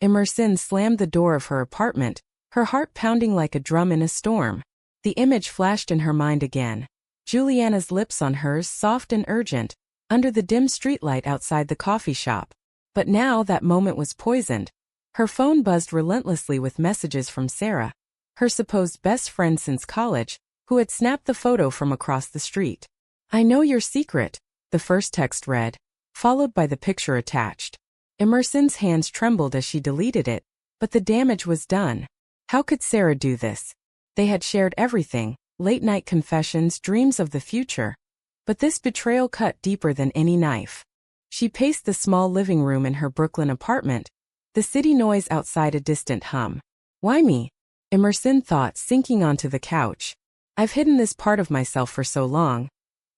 Emersyn slammed the door of her apartment, her heart pounding like a drum in a storm. The image flashed in her mind again. Julianna's lips on hers, soft and urgent, under the dim streetlight outside the coffee shop. But now that moment was poisoned. Her phone buzzed relentlessly with messages from Sarah, her supposed best friend since college, who had snapped the photo from across the street. "I know your secret," the first text read, followed by the picture attached. Emersyn's hands trembled as she deleted it, but the damage was done. How could Sarah do this? They had shared everything, late-night confessions, dreams of the future. But this betrayal cut deeper than any knife. She paced the small living room in her Brooklyn apartment, the city noise outside a distant hum. "Why me?" Emersyn thought, sinking onto the couch. "I've hidden this part of myself for so long.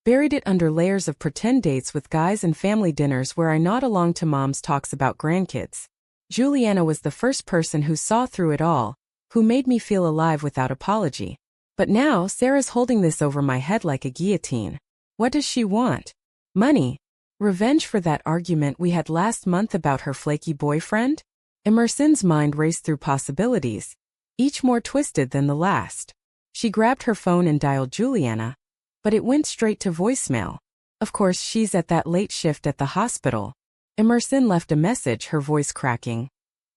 Buried it under layers of pretend dates with guys and family dinners where I nod along to mom's talks about grandkids. Julianna was the first person who saw through it all, who made me feel alive without apology. But now Sarah's holding this over my head like a guillotine. What does she want? Money? Revenge for that argument we had last month about her flaky boyfriend?" Emersyn's mind raced through possibilities, each more twisted than the last. She grabbed her phone and dialed Julianna, but it went straight to voicemail. "Of course she's at that late shift at the hospital." Emersyn left a message, her voice cracking.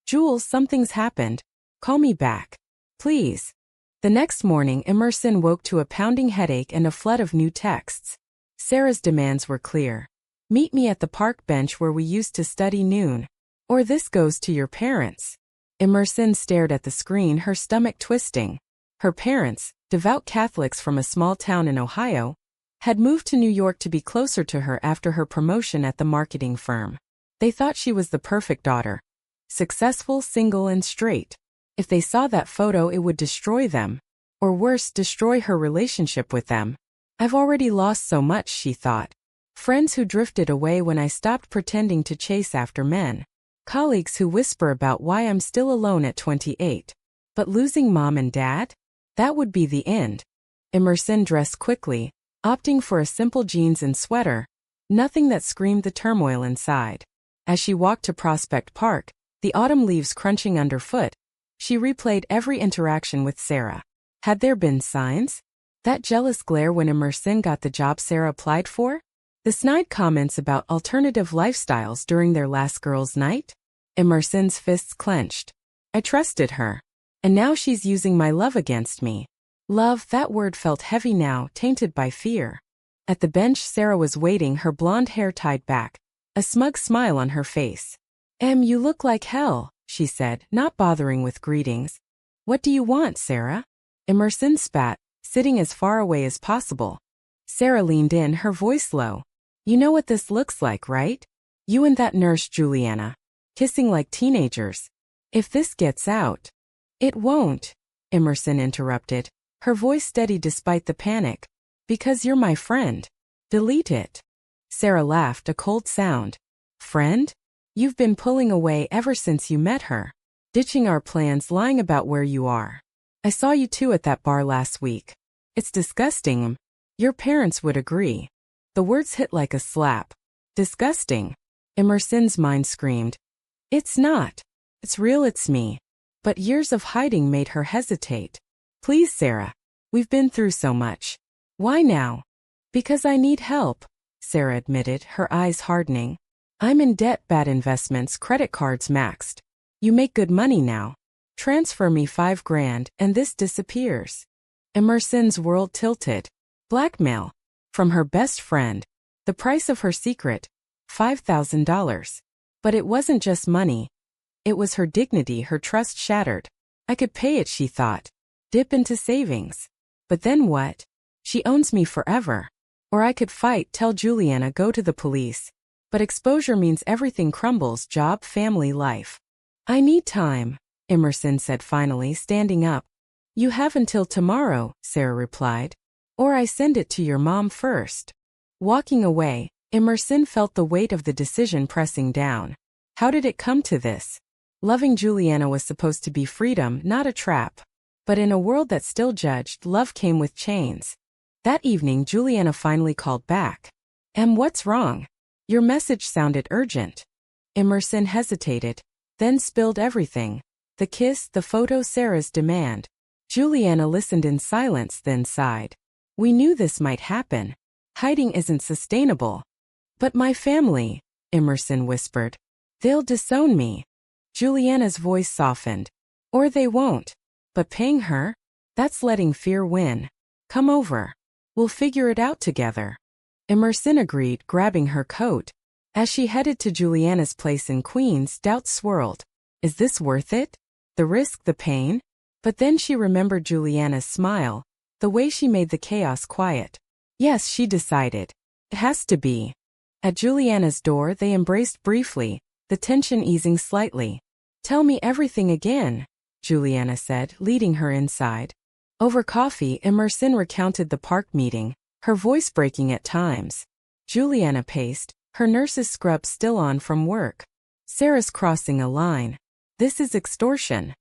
"Jules, something's happened. Call me back. Please." The next morning, Emersyn woke to a pounding headache and a flood of new texts. Sarah's demands were clear. "Meet me at the park bench where we used to study noon. Or this goes to your parents." Emersyn stared at the screen, her stomach twisting. Her parents, devout Catholics from a small town in Ohio, had moved to New York to be closer to her after her promotion at the marketing firm. They thought she was the perfect daughter. Successful, single, and straight. If they saw that photo, it would destroy them. Or worse, destroy her relationship with them. "I've already lost so much," she thought. Friends who drifted away when I stopped pretending to chase after men. Colleagues who whisper about why I'm still alone at 28. But losing mom and dad? That would be the end. Emersyn dressed quickly, opting for a simple jeans and sweater, nothing that screamed the turmoil inside. As she walked to Prospect Park, the autumn leaves crunching underfoot, she replayed every interaction with Sarah. Had there been signs? That jealous glare when Emersyn got the job Sarah applied for? The snide comments about alternative lifestyles during their last girls' night? Emersyn's fists clenched. I trusted her. And now she's using my love against me. Love, that word felt heavy now, tainted by fear. At the bench, Sarah was waiting, her blonde hair tied back, a smug smile on her face. You look like hell," she said, not bothering with greetings. "What do you want, Sarah?" Emersyn spat, sitting as far away as possible. Sarah leaned in, her voice low. "You know what this looks like, right? You and that nurse Julianna, kissing like teenagers. If this gets out..." "It won't," Emersyn interrupted, her voice steady despite the panic. "Because you're my friend. Delete it." Sarah laughed, a cold sound. "Friend? You've been pulling away ever since you met her. Ditching our plans, lying about where you are. I saw you two at that bar last week. It's disgusting. Your parents would agree." The words hit like a slap. "Disgusting." Emersyn's mind screamed. "It's not. It's real, it's me." But years of hiding made her hesitate. "Please, Sarah. We've been through so much. Why now?" "Because I need help," Sarah admitted, her eyes hardening. "I'm in debt, bad investments, credit cards maxed. You make good money now. Transfer me $5,000 and this disappears." Emersyn's world tilted. Blackmail. From her best friend. The price of her secret. $5,000. But it wasn't just money. It was her dignity, her trust shattered. I could pay it, she thought. Dip into savings. But then what? She owns me forever. Or I could fight, tell Julianna, go to the police. But exposure means everything crumbles, job, family, life. "I need time," Emersyn said finally, standing up. "You have until tomorrow," Sarah replied. "Or I send it to your mom first." Walking away, Emersyn felt the weight of the decision pressing down. How did it come to this? Loving Julianna was supposed to be freedom, not a trap. But in a world that still judged, love came with chains. That evening, Julianna finally called back. What's wrong? Your message sounded urgent." Emersyn hesitated. then spilled everything. The kiss, the photo, Sarah's demand. Julianna listened in silence, then sighed. We knew this might happen. Hiding isn't sustainable. But my family, Emersyn whispered. They'll disown me. Julianna's voice softened. Or they won't. But paying her? That's letting fear win. Come over. We'll figure it out together. Emersyn agreed, grabbing her coat. As she headed to Julianna's place in Queens, doubts swirled. Is this worth it? The risk, the pain? But then she remembered Julianna's smile, the way she made the chaos quiet. Yes, she decided. It has to be. At Julianna's door, they embraced briefly, the tension easing slightly. Tell me everything again, Julianna said, leading her inside. Over coffee, Emersyn recounted the park meeting, her voice breaking at times. Julianna paced, her nurse's scrub still on from work. Sarah's crossing a line. This is extortion.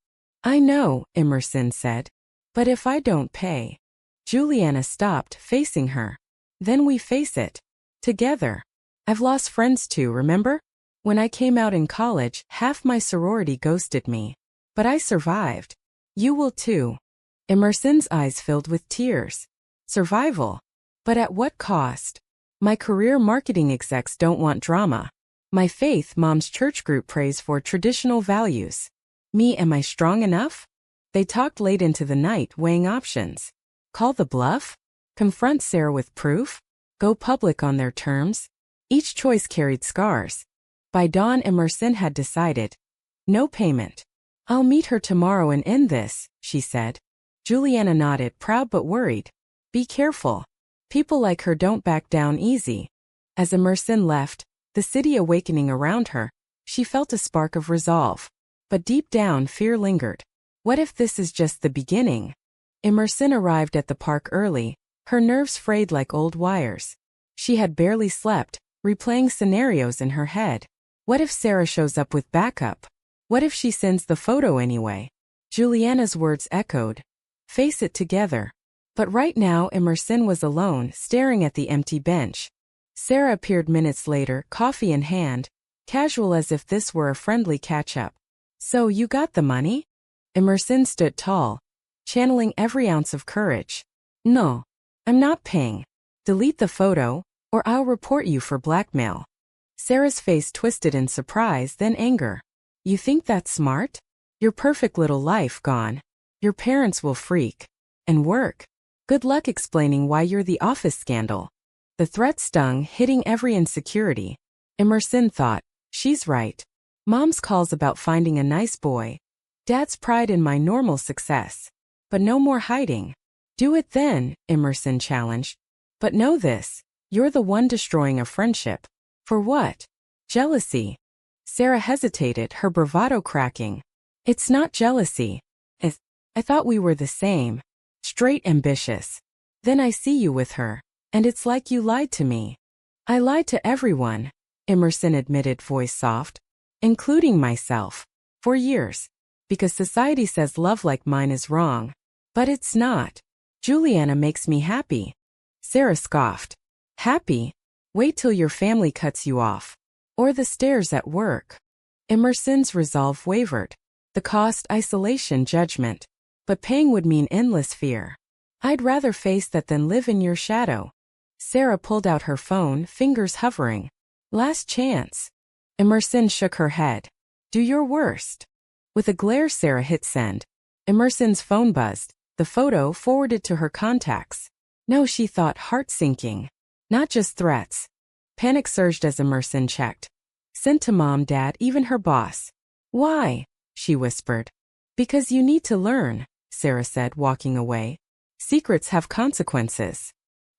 I know, Emersyn said. But if I don't pay? Julianna stopped, facing her. Then we face it. Together. I've lost friends too, remember? When I came out in college, half my sorority ghosted me. But I survived. You will too. Emersyn's eyes filled with tears. Survival. But at what cost? My career, marketing execs don't want drama. My faith, Mom's church group prays for traditional values. Me, am I strong enough? They talked late into the night, weighing options. Call the bluff? Confront Sarah with proof? Go public on their terms? Each choice carried scars. By dawn, Emersyn had decided. No payment. I'll meet her tomorrow and end this, she said. Julianna nodded, proud but worried. Be careful. People like her don't back down easy. As Emersyn left, the city awakening around her, she felt a spark of resolve. But deep down, fear lingered. What if this is just the beginning? Emersyn arrived at the park early, her nerves frayed like old wires. She had barely slept, replaying scenarios in her head. What if Sarah shows up with backup? What if she sends the photo anyway? Julianna's words echoed. Face it together. But right now Emersyn was alone, staring at the empty bench. Sarah appeared minutes later, coffee in hand, casual as if this were a friendly catch-up. So you got the money? Emersyn stood tall, channeling every ounce of courage. No. I'm not paying. Delete the photo, or I'll report you for blackmail. Sarah's face twisted in surprise, then anger. You think that's smart? Your perfect little life gone. Your parents will freak. And work. Good luck explaining why you're the office scandal. The threat stung, hitting every insecurity. Emersyn thought, she's right. Mom's calls about finding a nice boy. Dad's pride in my normal success. But no more hiding. Do it then, Emersyn challenged. But know this, you're the one destroying a friendship. For what? Jealousy. Sarah hesitated, her bravado cracking. It's not jealousy. I thought we were the same. Straight ambitious. Then I see you with her. And it's like you lied to me. I lied to everyone, Emersyn admitted, voice soft. Including myself. For years. Because society says love like mine is wrong. But it's not. Julianna makes me happy. Sarah scoffed. Happy? Wait till your family cuts you off. Or the stares at work. Emersyn's resolve wavered. The cost, isolation, judgment. But paying would mean endless fear. I'd rather face that than live in your shadow. Sarah pulled out her phone, fingers hovering. Last chance. Emersyn shook her head. Do your worst. With a glare, Sarah hit send. Emersyn's phone buzzed, the photo forwarded to her contacts. No, she thought, heart sinking. Not just threats. Panic surged as Emersyn checked. Sent to Mom, Dad, even her boss. Why? She whispered. Because you need to learn, Sarah said, walking away. Secrets have consequences.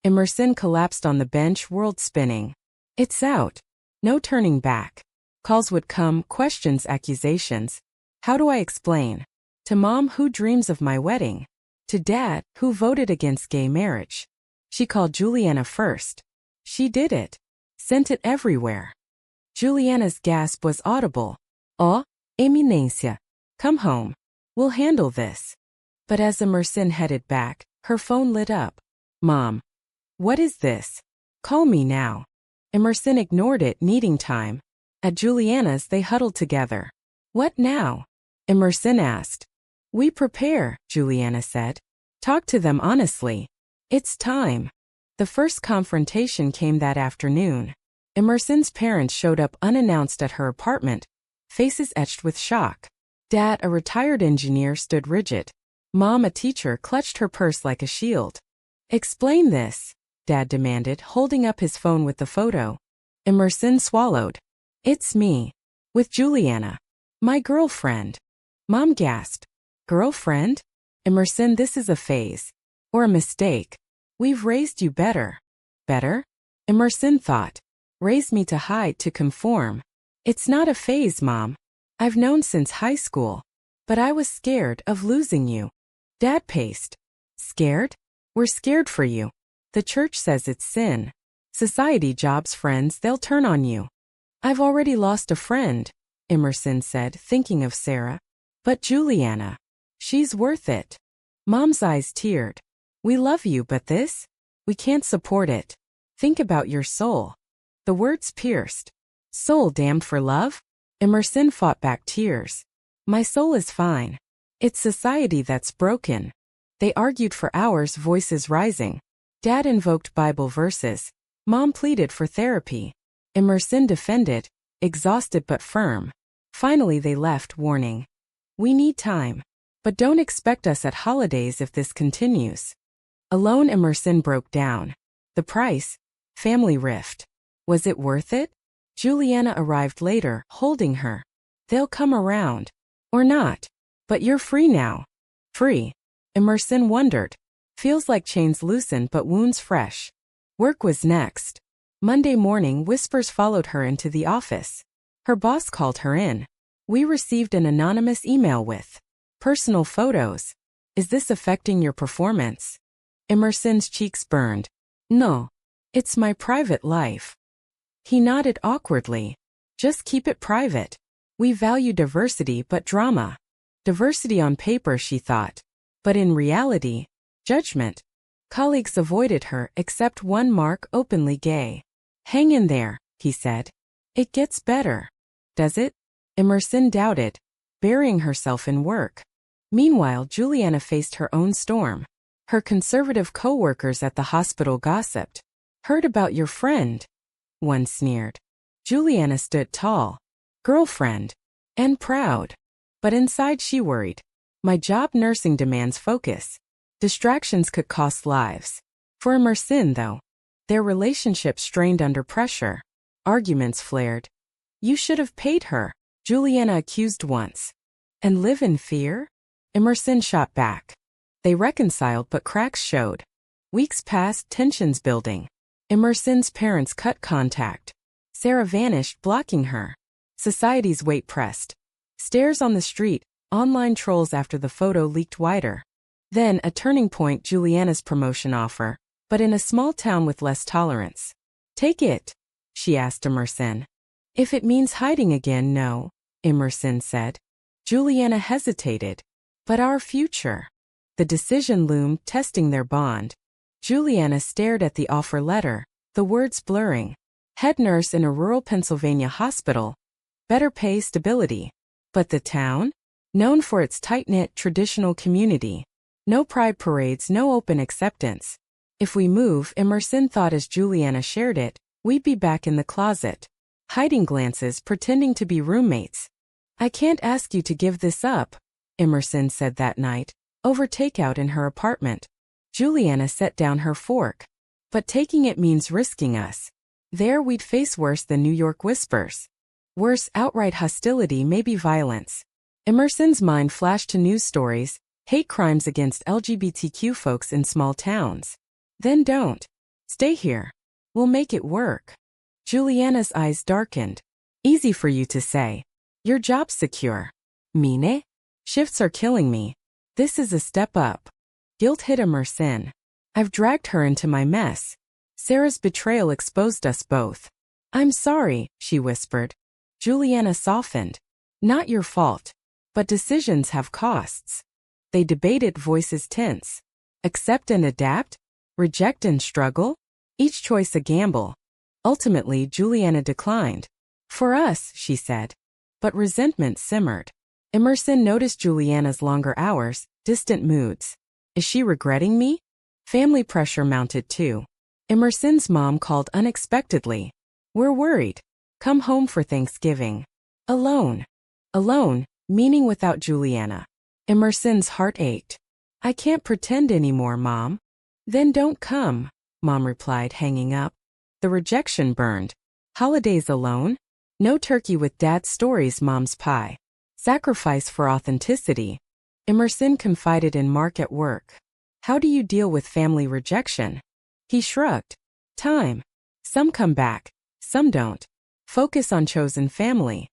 Emersyn collapsed on the bench, world spinning. It's out. No turning back. Calls would come, questions, accusations. How do I explain? To Mom, who dreams of my wedding. To Dad, who voted against gay marriage. She called Julianna first. She did it. Sent it everywhere. Julianna's gasp was audible. Oh, Eminencia. Come home. We'll handle this. But as Emersyn headed back, her phone lit up. Mom. What is this? Call me now. Emersyn ignored it, needing time. At Julianna's they huddled together. What now? Emersyn asked. We prepare, Julianna said. Talk to them honestly. It's time. The first confrontation came that afternoon. Emersyn's parents showed up unannounced at her apartment, faces etched with shock. Dad, a retired engineer, stood rigid. Mom, a teacher, clutched her purse like a shield. Explain this, Dad demanded, holding up his phone with the photo. Emersyn swallowed. It's me. With Julianna. My girlfriend. Mom gasped. Girlfriend? Emersyn, this is a phase. Or a mistake. We've raised you better. Better? Emersyn thought. Raised me to hide, to conform. It's not a phase, Mom. I've known since high school. But I was scared of losing you. Dad paced. Scared? We're scared for you. The church says it's sin. Society, jobs, friends, they'll turn on you. I've already lost a friend, Emersyn said, thinking of Sarah. But Julianna. She's worth it. Mom's eyes teared. We love you, but this? We can't support it. Think about your soul. The words pierced. Soul damned for love? Emersyn fought back tears. My soul is fine. It's society that's broken. They argued for hours, voices rising. Dad invoked Bible verses. Mom pleaded for therapy. Emersyn defended, exhausted but firm. Finally they left, warning. We need time. But don't expect us at holidays if this continues. Alone, Emersyn broke down. The price? Family rift. Was it worth it? Julianna arrived later, holding her. They'll come around. Or not. But you're free now. Free. Emersyn wondered. Feels like chains loosen but wounds fresh. Work was next. Monday morning, whispers followed her into the office. Her boss called her in. We received an anonymous email with personal photos. Is this affecting your performance? Emersyn's cheeks burned. No. It's my private life. He nodded awkwardly. Just keep it private. We value diversity but drama. Diversity on paper, she thought. But in reality, judgment. Colleagues avoided her except one, Mark, openly gay. Hang in there, he said. It gets better. Does it? Emersyn doubted, burying herself in work. Meanwhile, Julianna faced her own storm. Her conservative co-workers at the hospital gossiped. Heard about your friend? One sneered. Julianna stood tall. Girlfriend. And proud. But inside she worried. My job, nursing, demands focus. Distractions could cost lives. For Emersyn, though, their relationship strained under pressure. Arguments flared. You should have paid her, Julianna accused once. And live in fear? Emersyn shot back. They reconciled but cracks showed. Weeks passed, tensions building. Emersyn's parents cut contact. Sarah vanished, blocking her. Society's weight pressed. Stares on the street, online trolls after the photo leaked wider. Then a turning point, Julianna's promotion offer, but in a small town with less tolerance. Take it, she asked Emersyn. If it means hiding again, no, Emersyn said. Julianna hesitated. But our future. The decision loomed, testing their bond. Julianna stared at the offer letter, the words blurring. Head nurse in a rural Pennsylvania hospital. Better pay, stability. But the town? Known for its tight-knit, traditional community. No pride parades, no open acceptance. If we move, Emersyn thought as Julianna shared it, we'd be back in the closet. Hiding glances, pretending to be roommates. I can't ask you to give this up, Emersyn said that night, over takeout in her apartment. Julianna set down her fork. But taking it means risking us. There we'd face worse than New York whispers. Worse, outright hostility, maybe violence. Emersyn's mind flashed to news stories, hate crimes against LGBTQ folks in small towns. Then don't. Stay here. We'll make it work. Julianna's eyes darkened. Easy for you to say. Your job's secure. Mine? Shifts are killing me. This is a step up. Guilt hit Emersyn. I've dragged her into my mess. Sarah's betrayal exposed us both. I'm sorry, she whispered. Julianna softened. Not your fault. But decisions have costs. They debated, voices tense. Accept and adapt? Reject and struggle? Each choice a gamble. Ultimately, Julianna declined. For us, she said. but resentment simmered. Emersyn noticed Julianna's longer hours, distant moods. Is she regretting me? Family pressure mounted too. Emersyn's mom called unexpectedly. We're worried. Come home for Thanksgiving. Alone. Alone, meaning without Julianna. Emersyn's heart ached. I can't pretend anymore, Mom. Then don't come, Mom replied, hanging up. The rejection burned. Holidays alone? No turkey with Dad's stories, Mom's pie. Sacrifice for authenticity. Emersyn confided in Mark at work. How do you deal with family rejection? He shrugged. Time. Some come back, some don't. Focus on chosen family.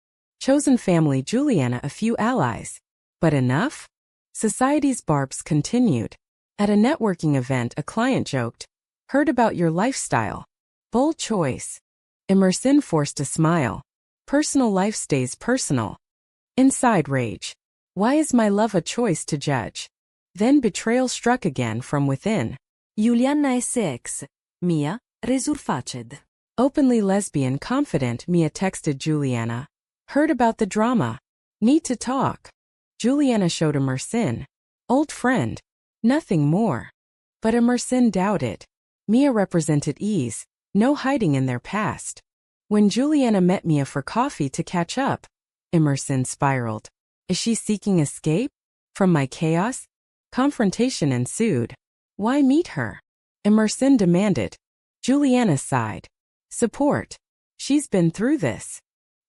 Chosen family, Julianna, a few allies. But enough? Society's barbs continued. At a networking event, a client joked, heard about your lifestyle. Bold choice. Emersyn forced a smile. Personal life stays personal. Inside rage. Why is my love a choice to judge? Then betrayal struck again from within. Julianna sex. Mia, resurfaced. Openly lesbian, confident, Mia texted Julianna. Heard about the drama. Need to talk. Julianna showed Emersyn. Old friend. Nothing more. But Emersyn doubted. Mia represented ease, no hiding in their past. When Julianna met Mia for coffee to catch up, Emersyn spiraled. Is she seeking escape? From my chaos? Confrontation ensued. Why meet her? Emersyn demanded. Julianna sighed. Support. She's been through this.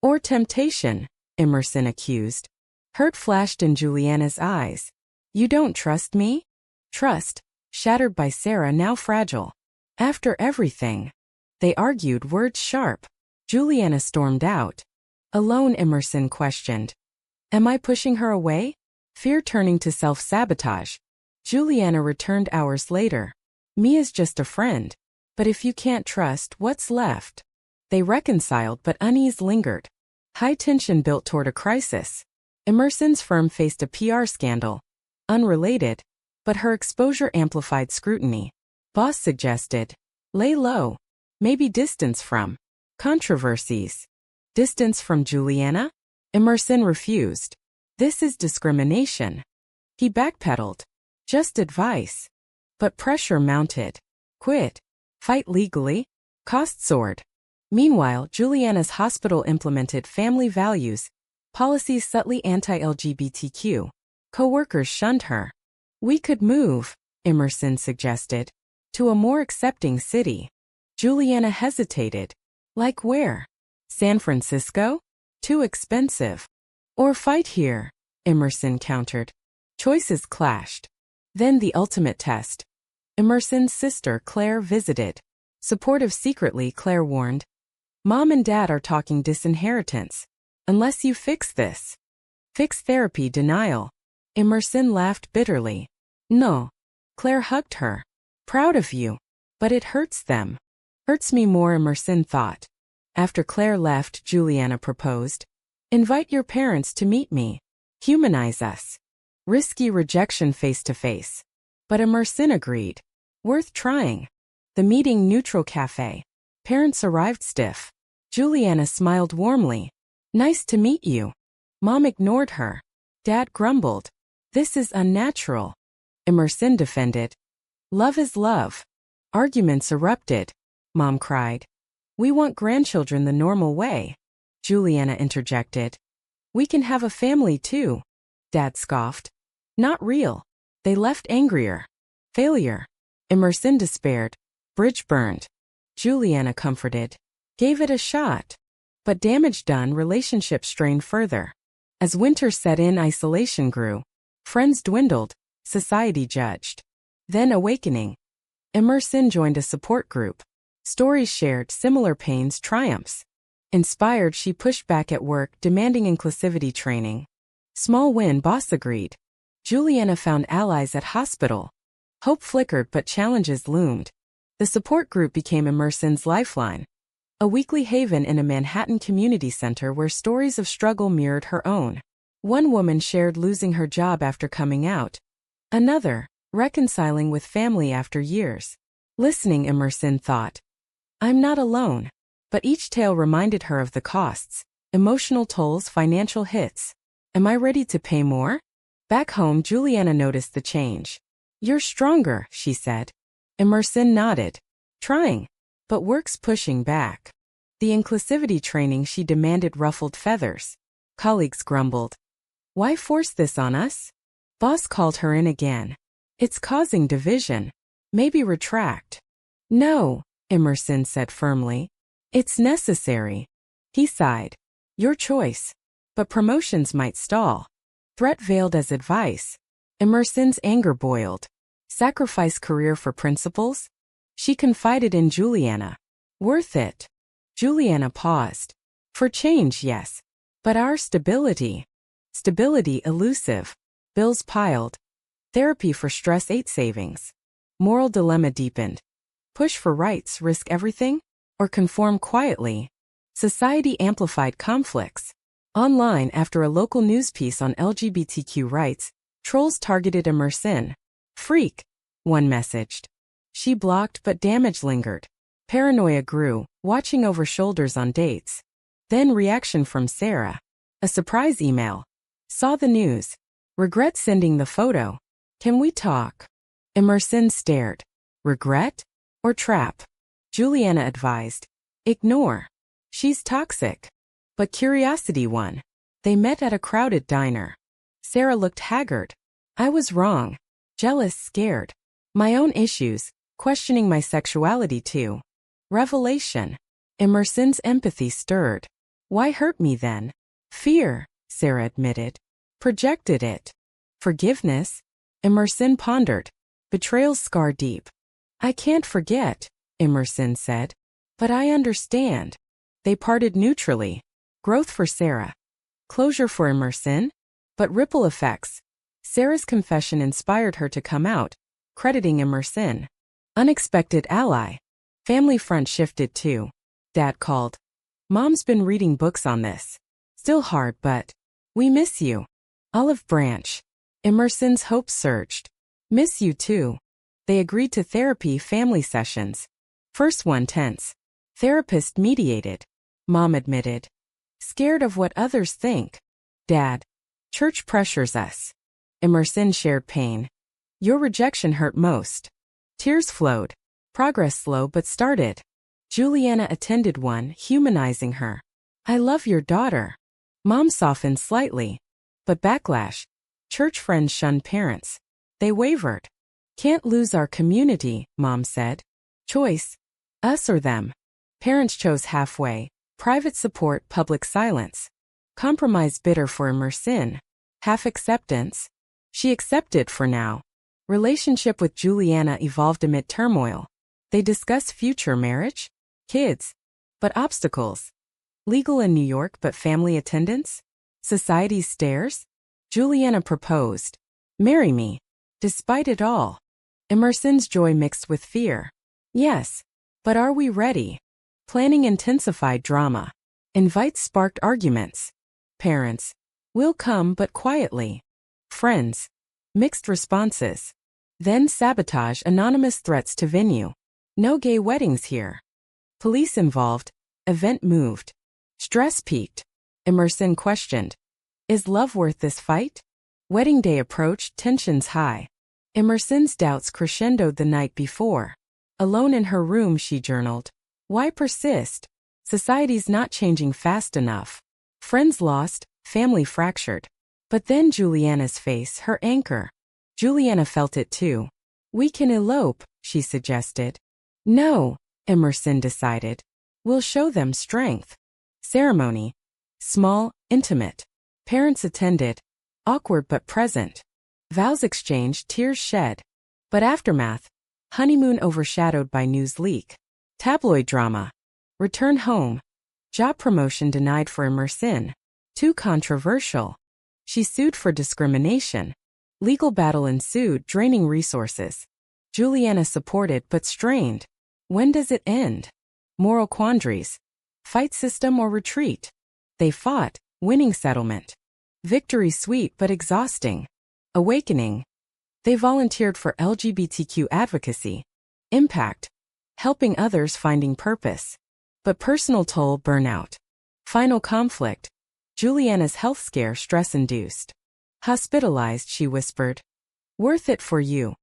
Or temptation, Emersyn accused. Hurt flashed in Julianna's eyes. You don't trust me? Trust, shattered by Sarah, now fragile. After everything. They argued, words sharp. Julianna stormed out. Alone, Emersyn questioned. Am I pushing her away? Fear turning to self-sabotage. Julianna returned hours later. Mia's just a friend. But if you can't trust, what's left? They reconciled, but unease lingered. High tension built toward a crisis. Emersyn's firm faced a PR scandal. Unrelated, but her exposure amplified scrutiny. Boss suggested, lay low. Maybe distance from controversies. Distance from Julianna? Emersyn refused. This is discrimination. He backpedaled. Just advice. But pressure mounted. Quit. Fight legally. Cost soared. Meanwhile, Julianna's hospital implemented family values, policies subtly anti-LGBTQ. Co-workers shunned her. We could move, Emersyn suggested, to a more accepting city. Julianna hesitated. Like where? San Francisco? Too expensive. Or fight here, Emersyn countered. Choices clashed. Then the ultimate test. Emersyn's sister Claire visited. Supportive secretly, Claire warned. Mom and Dad are talking disinheritance. Unless you fix this. Fix therapy, denial. Emersyn laughed bitterly. No. Claire hugged her. Proud of you. But it hurts them. Hurts me more, Emersyn thought. After Claire left, Julianna proposed. Invite your parents to meet me. Humanize us. Risky rejection face to face. But Emersyn agreed. Worth trying. The meeting, neutral cafe. Parents arrived stiff. Julianna smiled warmly. Nice to meet you. Mom ignored her. Dad grumbled. This is unnatural. Emersyn defended. Love is love. Arguments erupted. Mom cried. We want grandchildren the normal way. Julianna interjected. We can have a family too. Dad scoffed. Not real. They left angrier. Failure. Emersyn despaired. Bridge burned. Julianna comforted. Gave it a shot. But damage done, relationship strained further. As winter set in, isolation grew. Friends dwindled. Society judged. Then awakening. Emersyn joined a support group. Stories shared, similar pains, triumphs. Inspired, she pushed back at work, demanding inclusivity training. Small win, boss agreed. Julianna found allies at hospital. Hope flickered, but challenges loomed. The support group became Emersyn's lifeline. A weekly haven in a Manhattan community center where stories of struggle mirrored her own. One woman shared losing her job after coming out. Another, reconciling with family after years. Listening, Emersyn thought, I'm not alone. But each tale reminded her of the costs. Emotional tolls, financial hits. Am I ready to pay more? Back home, Julianna noticed the change. You're stronger, she said. Emersyn nodded. Trying. But work's pushing back. The inclusivity training she demanded ruffled feathers. Colleagues grumbled. Why force this on us? Boss called her in again. It's causing division. Maybe retract. No, Emersyn said firmly. It's necessary. He sighed. Your choice. But promotions might stall. Threat veiled as advice. Emersyn's anger boiled. Sacrifice career for principles? She confided in Julianna. Worth it. Julianna paused. For change, yes. But our stability. Stability elusive. Bills piled. Therapy for stress ate savings. Moral dilemma deepened. Push for rights, risk everything? Or conform quietly? Society amplified conflicts. Online, after a local news piece on LGBTQ rights, trolls targeted Emersyn. Freak, one messaged. She blocked, but damage lingered. Paranoia grew, watching over shoulders on dates. Then reaction from Sarah. A surprise email. Saw the news. Regret sending the photo. Can we talk? Emersyn stared. Regret? Or trap? Julianna advised. Ignore. She's toxic. But curiosity won. They met at a crowded diner. Sarah looked haggard. I was wrong. Jealous, scared. My own issues, questioning my sexuality too. Revelation. Emersyn's empathy stirred. Why hurt me then? Fear, Sarah admitted. Projected it. Forgiveness? Emersyn pondered. Betrayals scar deep. I can't forget, Emersyn said. But I understand. They parted neutrally. Growth for Sarah. Closure for Emersyn? But ripple effects. Sarah's confession inspired her to come out, crediting Emersyn. Unexpected ally. Family front shifted too. Dad called. Mom's been reading books on this. Still hard, but we miss you. Olive branch. Emersyn's hopes surged. Miss you too. They agreed to therapy family sessions. First one tense. Therapist mediated. Mom admitted. Scared of what others think. Dad. Church pressures us. Emersyn shared pain. Your rejection hurt most. Tears flowed. Progress slow but started. Julianna attended one, humanizing her. I love your daughter. Mom softened slightly. But backlash. Church friends shunned parents. They wavered. Can't lose our community, Mom said. Choice. Us or them. Parents chose halfway. Private support, public silence. Compromise bitter for Emersyn. Half acceptance. She accepted for now. Relationship with Julianna evolved amid turmoil. They discuss future marriage, kids, but obstacles. Legal in New York but family attendance? Society's stares? Julianna proposed. Marry me. Despite it all. Emersyn's joy mixed with fear. Yes. But are we ready? Planning intensified drama. Invites sparked arguments. Parents. Will come but quietly. Friends. Mixed responses. Then sabotage, anonymous threats to venue. No gay weddings here. Police involved. Event moved. Stress peaked. Emersyn questioned. Is love worth this fight? Wedding day approached, tensions high. Emersyn's doubts crescendoed the night before. Alone in her room, she journaled. Why persist? Society's not changing fast enough. Friends lost, family fractured. But then Julianna's face, her anchor. Julianna felt it too. We can elope, she suggested. No, Emersyn decided. We'll show them strength. Ceremony. Small, intimate. Parents attended. Awkward but present. Vows exchanged, tears shed. But aftermath. Honeymoon overshadowed by news leak. Tabloid drama. Return home. Job promotion denied for Emersyn. Too controversial. She sued for discrimination. Legal battle ensued, draining resources. Julianna supported but strained. When does it end? Moral quandaries. Fight system or retreat? They fought, winning settlement. Victory sweet but exhausting. Awakening. They volunteered for LGBTQ advocacy. Impact. Helping others finding purpose. But personal toll, burnout. Final conflict. Julianna's health scare stress-induced. Hospitalized, she whispered. Worth it for you.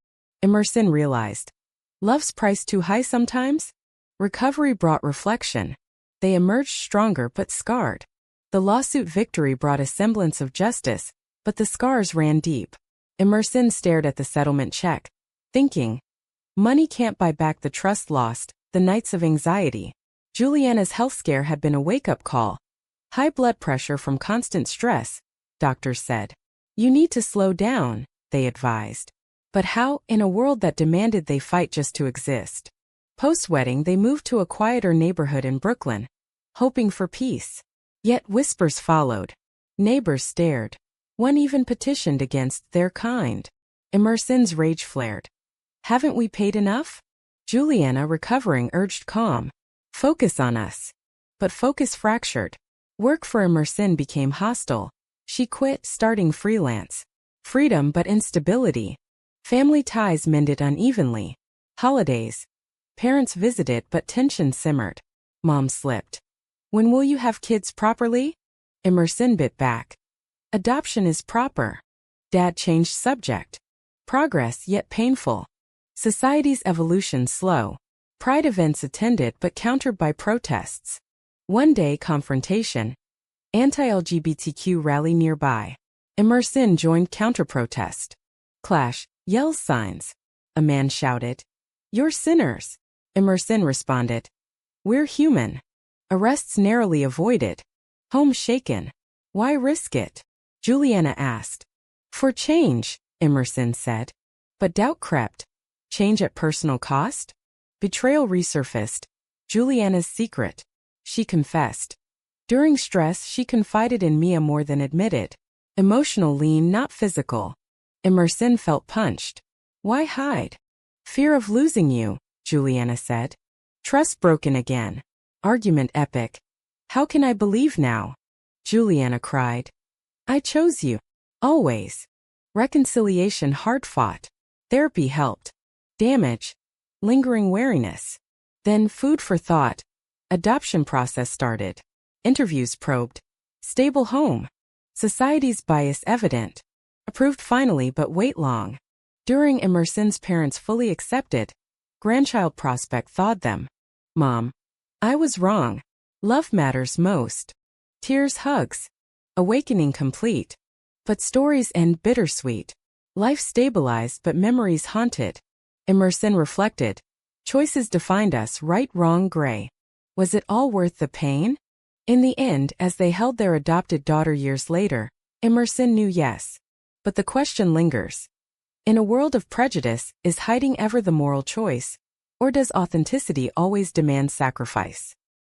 Emersyn realized. Love's price too high sometimes? Recovery brought reflection. They emerged stronger but scarred. The lawsuit victory brought a semblance of justice, but the scars ran deep. Emersyn stared at the settlement check, thinking, money can't buy back the trust lost, the nights of anxiety. Julianna's health scare had been a wake-up call. High blood pressure from constant stress, doctors said. You need to slow down, they advised. But how, in a world that demanded they fight just to exist? Post-wedding, they moved to a quieter neighborhood in Brooklyn, hoping for peace. Yet whispers followed. Neighbors stared. One even petitioned against their kind. Emersyn's rage flared. Haven't we paid enough? Julianna, recovering, urged calm. Focus on us. But focus fractured. Work for Emersyn became hostile. She quit, starting freelance. Freedom but instability. Family ties mended unevenly. Holidays. Parents visited but tension simmered. Mom slipped. When will you have kids properly? Emersyn bit back. Adoption is proper. Dad changed subject. Progress yet painful. Society's evolution slow. Pride events attended but countered by protests. One day confrontation. Anti-LGBTQ rally nearby. Emersyn joined counter-protest. Clash, yells, signs. A man shouted. You're sinners. Emersyn responded. We're human. Arrests narrowly avoided. Home shaken. Why risk it? Julianna asked. For change, Emersyn said. But doubt crept. Change at personal cost? Betrayal resurfaced. Julianna's secret. She confessed. During stress, she confided in Mia more than admitted. Emotional lean, not physical. Emersyn felt punched. Why hide? Fear of losing you, Julianna said. Trust broken again. Argument epic. How can I believe now? Julianna cried. I chose you. Always. Reconciliation hard-fought. Therapy helped. Damage. Lingering wariness. Then food for thought. Adoption process started. Interviews probed. Stable home. Society's bias evident. Approved finally but wait long. During Emersyn's parents fully accepted. Grandchild prospect thawed them. Mom. I was wrong. Love matters most. Tears, hugs. Awakening complete. But stories end bittersweet. Life stabilized but memories haunted. Emersyn reflected. Choices defined us, right, wrong, gray. Was it all worth the pain? In the end, as they held their adopted daughter years later, Emersyn knew yes. But the question lingers. In a world of prejudice, is hiding ever the moral choice? Or does authenticity always demand sacrifice?